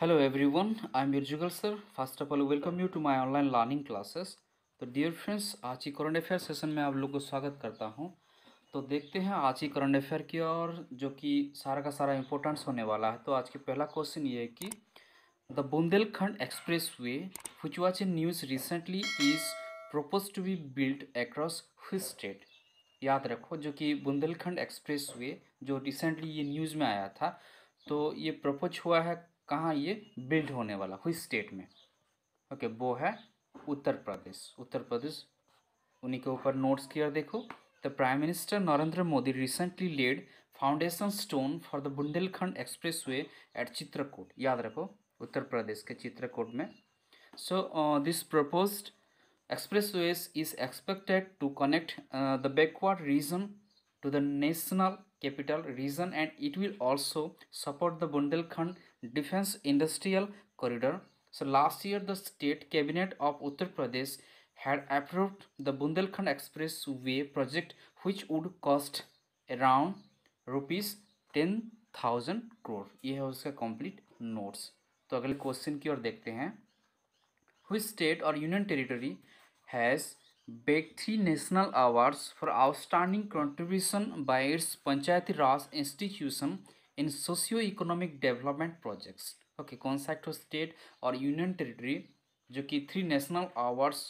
Hello everyone, I am Yurjugal sir. First of all, welcome you to my online learning classes. तो dear friends, आज की current affair session में आप लोग को स्वागत करता हूं। तो देखते हैं आज की करंट अफेयर की और जो कि सारा का सारा इम्पोर्टेंस होने वाला है। तो आज की पहला क्वेश्चन ये है कि the Bundelkhand expressway which was in news recently is proposed to be built across which state. याद रखो, जो कि बुंदेलखंड एक्सप्रेस वे जो रिसेंटली ये न्यूज़ में आया था, तो ये प्रपोज हुआ है कहाँ, ये बिल्ड होने वाला हुई स्टेट में। ओके, वो है उत्तर प्रदेश। उत्तर प्रदेश, उन्हीं के ऊपर नोट्स किया देखो। The prime minister Narendra Modi recently led foundation stone for the Bundelkhand expressway at Chitrakoot. याद रखो, उत्तर प्रदेश के चित्रकूट में। So this proposed expressways is expected to connect the backward region to the national capital region, and it will also support the Bundelkhand defense industrial corridor. So last year the state cabinet of Uttar Pradesh had approved the Bundelkhand expressway project, which would cost around rupees 10,000 crore। ये है उसका complete notes। तो अगले question की ओर देखते हैं। Which state or union territory has bagged 3 national awards for outstanding contribution by its Panchayati Raj institution in socio-economic development projects? Okay, कौन सा एक तो स्टेट और यूनियन टेरिटरी जो कि 3 नेशनल अवार्ड्स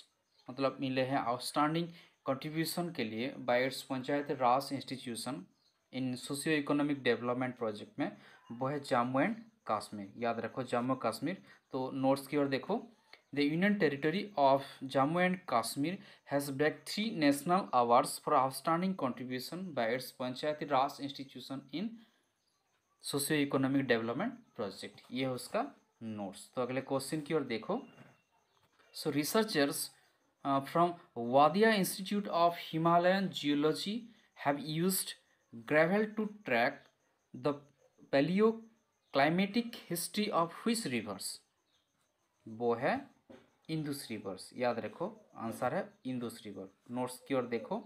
मतलब मिले हैं आउटस्टैंडिंग कंट्रीब्यूशन के लिए bye it's Panchayati Raj institution in socio economic development project में, वो है जम्मू एंड कश्मीर। याद रखो, जम्मू कश्मीर। तो नोट्स की ओर देखो। The Union Territory of Jammu and Kashmir has bagged 3 national awards for outstanding contribution by its Panchayati Raj institution in socio-economic development project। ये है उसका नोट्स। तो अगले क्वेश्चन की ओर देखो। So researchers from Wadia Institute of Himalayan Geology have used gravel to track the paleoclimatic history of which rivers? वो है इंदुस रिवर्स। याद रखो, आंसर है इंदुस रिवर। नोट्स की ओर देखो।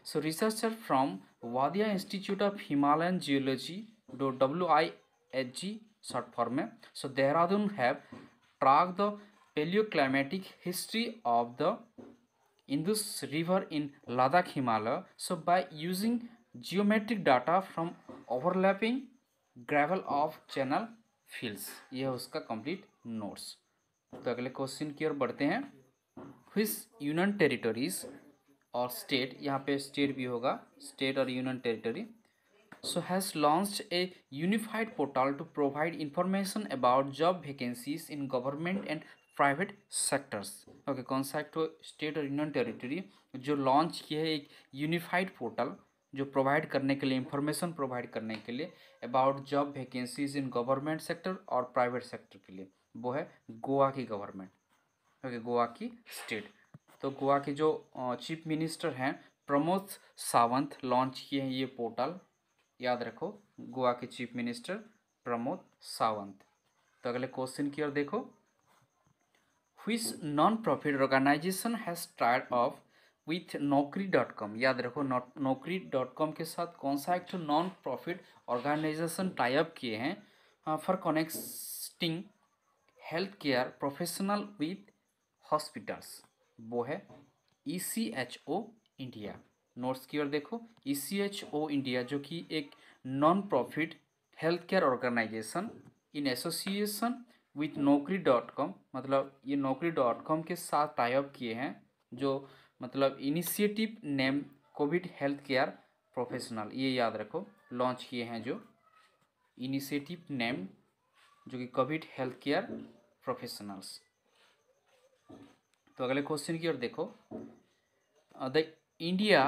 So researcher from Wadia Institute of Himalayan Geology डो WIHG short form में, so Dehradun have track the paleoclimatic history of the Indus river in Ladakh Himalaya, so by using geometric data from overlapping gravel of channel fields. यह है उसका complete notes. तो अगले question की ओर बढ़ते हैं। व्हिच यूनियन टेरिटरीज और स्टेट, यहाँ पे स्टेट भी होगा, स्टेट और union territory, so has launched a unified portal to provide information about job vacancies in government and private sectors. Okay, कौन सा एक तो स्टेट और यूनियन टेरिटरी जो लॉन्च किया है एक यूनिफाइड पोर्टल जो प्रोवाइड करने के लिए, इंफॉर्मेशन प्रोवाइड करने के लिए about job vacancies in government sector और प्राइवेट सेक्टर के लिए, वो है गोवा की गवर्नमेंट। ओके, गोवा की स्टेट। तो गोवा के जो चीफ मिनिस्टर हैं प्रमोद सावंत लॉन्च किए हैं ये पोर्टल। याद रखो, गोवा के चीफ मिनिस्टर प्रमोद सावंत। तो अगले क्वेश्चन की ओर देखो। Which non profit organisation has tied off with नौकरी.com। याद रखो, नौकरी.com के साथ कौन सा एक नॉन प्रॉफिट ऑर्गेनाइजेशन टाइप किए हैं for connecting health care professional with hospitals, वो है ECHO इंडिया। नोट्स की ओर देखो। ECHO इंडिया जो कि एक non profit health care organisation in association with नौकरी.com, मतलब ये नौकरी.com के साथ टाइप किए हैं, जो मतलब initiative name Covid health care professional, ये याद रखो, लॉन्च किए हैं जो इनिशिएटिव नेम जो कि कोविड हेल्थ केयर प्रोफेशनल्स। तो अगले क्वेश्चन की ओर देखो। The India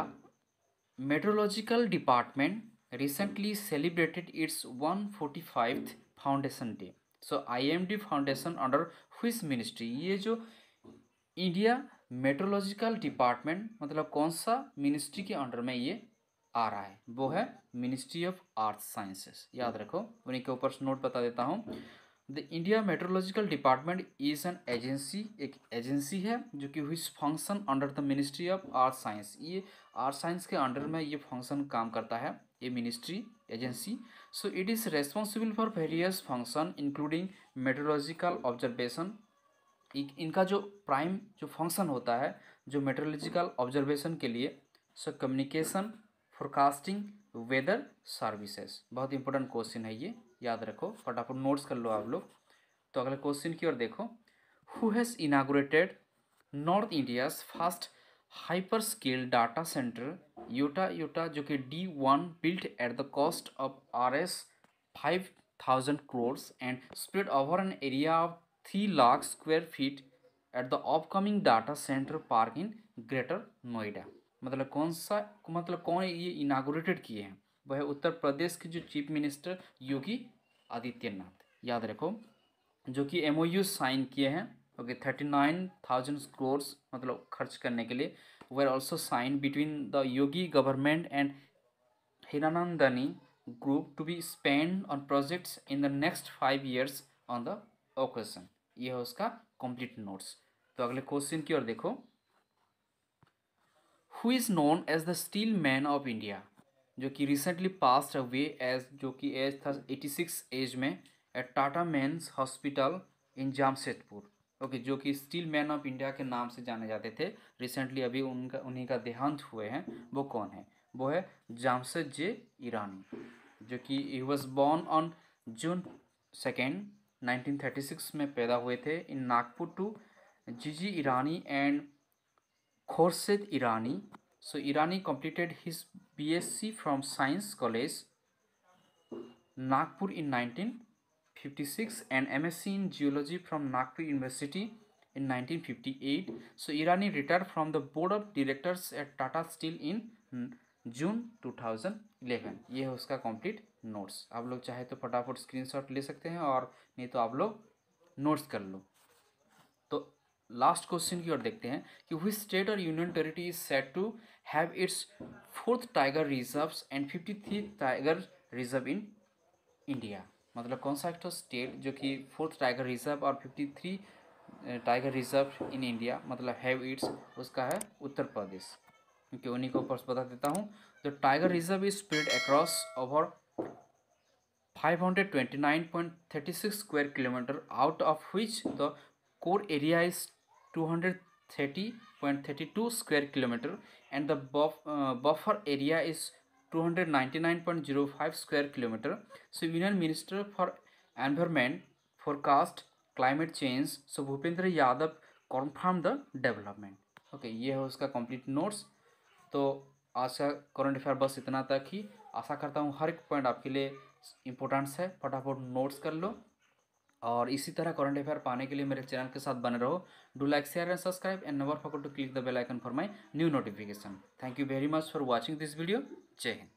meteorological department recently celebrated its 145th foundation day. So IMD foundation under which ministry? ये जो इंडिया मेट्रोलॉजिकल डिपार्टमेंट मतलब कौन सा मिनिस्ट्री के अंडर में ये आ रहा है? वो है मिनिस्ट्री ऑफ आर्थ साइंसेस। याद रखो, उन्हीं के ऊपर नोट बता देता हूँ। The India meteorological department is an agency, एक एजेंसी है जो कि हुई function under the ministry of earth science. ये आर्ट साइंस के अंडर में ये फंक्शन काम करता है, ये ministry agency. So it is responsible for various function including meteorological observation. इनका जो प्राइम जो फंक्शन होता है जो मेट्रोलॉजिकल ऑब्जर्वेशन के लिए, so communication, forecasting, weather services. बहुत इंपॉर्टेंट क्वेश्चन है ये, याद रखो, फटाफट नोट्स कर लो आप लोग। तो अगले क्वेश्चन की ओर देखो। Who has inaugurated north India's first hyper scale data centre Yotta Yotta, जो कि D1 built at the cost of Rs 5,000 crores and spread over an area of 3 lakh square feet at the upcoming data center park in greater Noida. मतलब कौन सा, मतलब कौन ये inaugurated किए हैं? वह उत्तर प्रदेश के जो चीफ मिनिस्टर योगी आदित्यनाथ, याद रखो, जो कि MOU साइन किए हैं। ओके, 39,000 क्रोर्स मतलब खर्च करने के लिए where also sign between the Yogi government and Hiranandani group to be spend on projects in the next 5 years on the occasion. ये है उसका कंप्लीट नोट्स। तो अगले क्वेश्चन की ओर देखो। Who is known as the steel man of India, जो कि रिसेंटली पास्ड अवे एज, जो कि एज था 86 एज में, at Tata mains hospital in Jamshedpur. Okay, जो कि स्टील मैन ऑफ इंडिया के नाम से जाने जाते थे। रिसेंटली अभी उन्हीं का देहांत हुए हैं। वो कौन है? वो है जामशेद जे ईरानी, जो कि he was born on June 2, 1936 में पैदा हुए थे इन नागपुर टू जीजी ईरानी and Khorshid Irani. So Irani completed his BSc from Science College, Nagpur in 1956 and MSc in Geology from Nagpur University in 1958. So Irani retired from the board of directors at Tata Steel in June 2011। ये है उसका complete notes. आप लोग चाहे तो फटाफट screenshot ले सकते हैं और नहीं तो आप लोग नोट्स कर लो। तो लास्ट क्वेश्चन की ओर देखते हैं कि विच स्टेट और union territory is set to have its 4th tiger reserves and 53 tiger reserve in India. मतलब कौन सा एक स्टेट जो कि 4th टाइगर रिजर्व और 53 टाइगर रिजर्व इन इंडिया मतलब हैव इट्स, उसका है उत्तर प्रदेश। क्योंकि उन्हीं को ऊपर बता देता हूँ। The tiger reserve is spread across over 529.36 square kilometer, out of which the core area is 230.32 square kilometer and the buffer area is 299.05 square kilometer. So Union Minister for Environment, Forecast, Climate Change, so Bhupendra Yadav confirmed the development. Okay, ये है उसका complete notes। तो आज का current affair बस इतना तक ही। आशा करता हूँ हर एक पॉइंट आपके लिए इम्पोर्टेंट्स है, फटाफट नोट्स कर लो। और इसी तरह करंट अफेयर पाने के लिए मेरे चैनल के साथ बने रहो। Do like, share and subscribe and never forget to click the bell icon for my new notification. Thank you very much for watching this video. जय हिंद।